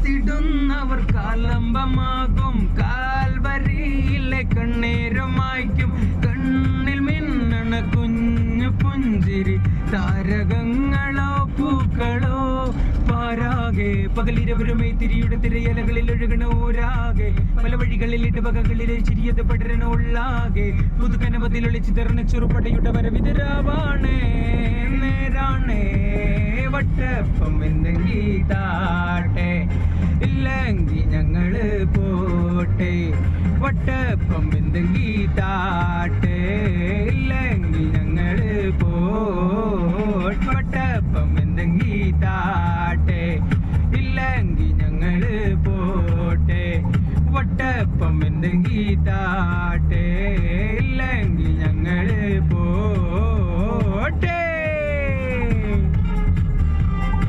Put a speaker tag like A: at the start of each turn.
A: കാത്തിടുന്നവർ കാലംബമാകും കാൽവരിയിലെ കണ്ണീരുമായ്ക്കും കണ്ണിൽ മിന്നണ കുഞ്ഞു പുഞ്ചിരി താരകങ്ങളോ പൂക്കളോ പാരാകെ പകലിരവരുമേ തിരിയുടെ തിരയലകളിൽ ഒഴുകണ ഊരാകെ പല വഴികളിൽ ഇടവകകളിലെ ചിരിയത് പടരണ ഉള്ളാകെ പുതുക്കനവതിലൊളി ചിതർന്ന ചെറുപടയുടെ വരവിതരാവാണേ നേരാണേ വട്ടപ്പം എന്തെങ്കി താട്ടെ ഇല്ലെങ്കി ഞങ്ങള് പോട്ടെ വട്ടപ്പം എന്തെങ്കി താട്ടെ ഇല്ലെങ്കി ഞങ്ങള് പോട്ടെ വട്ടപ്പം എന്തെങ്കി താട്ടെ ഇല്ലെങ്കി ഞങ്ങള് പോട്ടെ വട്ടപ്പം എന്തെങ്കി താ